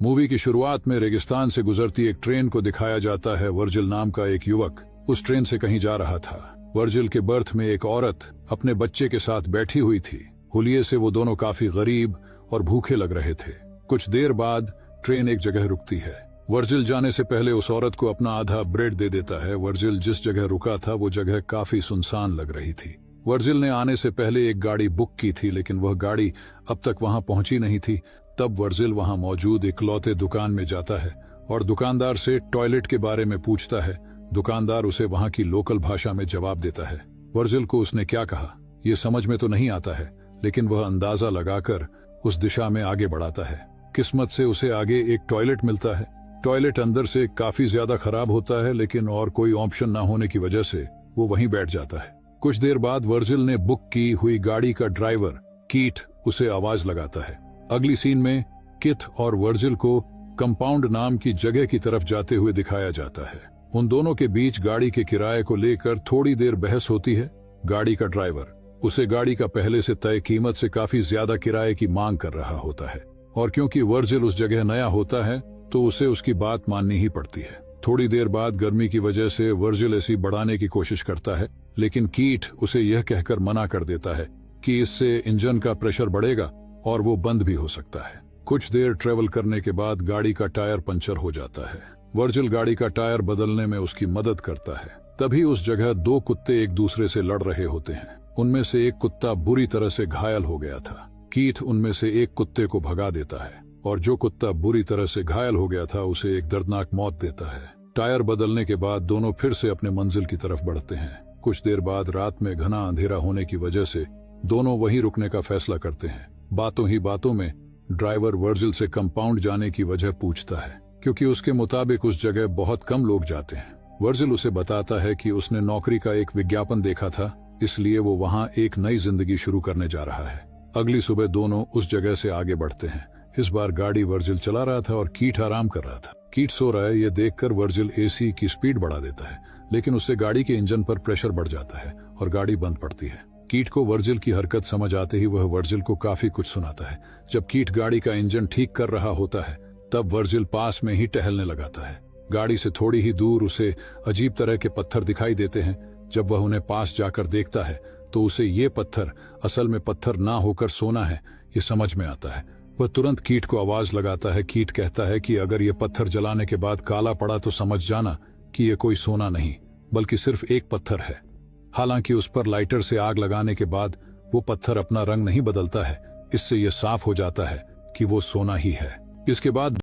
Movie की शुरुआत में रेगिस्तान से गुजरती एक ट्रेन को दिखाया जाता है। वर्जिल नाम का एक युवक उस ट्रेन से कहीं जा रहा था। वर्जिल के बर्थ में एक औरत अपने बच्चे के साथ बैठी हुई थी। हुलिये से वो दोनों काफी गरीब और भूखे लग रहे थे। कुछ देर बाद ट्रेन एक जगह रुकती है। वर्जिल जाने से पहले उस औरत को अपना आधा ब्रेड दे देता है। वर्जिल जिस जगह रुका था वो जगह काफी सुनसान लग रही थी। वर्जिल ने आने से पहले एक गाड़ी बुक की थी, लेकिन वह गाड़ी अब तक वहां पहुंची नहीं थी। तब वर्जिल वहां मौजूद इकलौते दुकान में जाता है और दुकानदार से टॉयलेट के बारे में पूछता है। दुकानदार उसे वहां की लोकल भाषा में जवाब देता है। वर्जिल को उसने क्या कहा ये समझ में तो नहीं आता है, लेकिन वह अंदाजा लगाकर उस दिशा में आगे बढ़ाता है। किस्मत से उसे आगे एक टॉयलेट मिलता है। टॉयलेट अंदर से काफी ज्यादा खराब होता है, लेकिन और कोई ऑप्शन न होने की वजह से वो वहीं बैठ जाता है। कुछ देर बाद वर्जिल ने बुक की हुई गाड़ी का ड्राइवर कीट उसे आवाज लगाता है। अगली सीन में किथ और वर्जिल को कंपाउंड नाम की जगह की तरफ जाते हुए दिखाया जाता है। उन दोनों के बीच गाड़ी के किराए को लेकर थोड़ी देर बहस होती है। गाड़ी का ड्राइवर उसे गाड़ी का पहले से तय कीमत से काफी ज्यादा किराए की मांग कर रहा होता है, और क्योंकि वर्जिल उस जगह नया होता है तो उसे उसकी बात माननी ही पड़ती है। थोड़ी देर बाद गर्मी की वजह से वर्जिल एसी बढ़ाने की कोशिश करता है, लेकिन कीट उसे यह कहकर मना कर देता है कि इससे इंजन का प्रेशर बढ़ेगा और वो बंद भी हो सकता है। कुछ देर ट्रेवल करने के बाद गाड़ी का टायर पंचर हो जाता है। वर्जिल गाड़ी का टायर बदलने में उसकी मदद करता है। तभी उस जगह दो कुत्ते एक दूसरे से लड़ रहे होते हैं। उनमें से एक कुत्ता बुरी तरह से घायल हो गया था। कीथ उनमें से एक कुत्ते को भगा देता है और जो कुत्ता बुरी तरह से घायल हो गया था उसे एक दर्दनाक मौत देता है। टायर बदलने के बाद दोनों फिर से अपने मंजिल की तरफ बढ़ते हैं। कुछ देर बाद रात में घना अंधेरा होने की वजह से दोनों वहीं रुकने का फैसला करते हैं। बातों ही बातों में ड्राइवर वर्जिल से कंपाउंड जाने की वजह पूछता है, क्योंकि उसके मुताबिक उस जगह बहुत कम लोग जाते हैं। वर्जिल उसे बताता है कि उसने नौकरी का एक विज्ञापन देखा था, इसलिए वो वहाँ एक नई जिंदगी शुरू करने जा रहा है। अगली सुबह दोनों उस जगह से आगे बढ़ते हैं। इस बार गाड़ी वर्जिल चला रहा था और कीट आराम कर रहा था। कीट सो रहा है ये देखकर वर्जिल एसी की स्पीड बढ़ा देता है, लेकिन उससे गाड़ी के इंजन पर प्रेशर बढ़ जाता है और गाड़ी बंद पड़ती है। कीट को वर्जिल की हरकत समझ आते ही वह वर्जिल को काफी कुछ सुनाता है। जब कीट गाड़ी का इंजन ठीक कर रहा होता है तब वर्जिल पास में ही टहलने लगाता है। गाड़ी से थोड़ी ही दूर उसे अजीब तरह के पत्थर दिखाई देते हैं। जब वह उन्हें पास जाकर देखता है तो उसे ये पत्थर असल में पत्थर ना होकर सोना है ये समझ में आता है। वह तुरंत कीट को आवाज लगाता है। कीट कहता है कि अगर ये पत्थर जलाने के बाद काला पड़ा तो समझ जाना कि ये कोई सोना नहीं बल्कि सिर्फ एक पत्थर है। हालांकि उस पर लाइटर से आग लगाने के बाद वो पत्थर अपना रंग नहीं बदलता है। इससे ये साफ हो जाता है कि वो सोना ही है। इसके बाद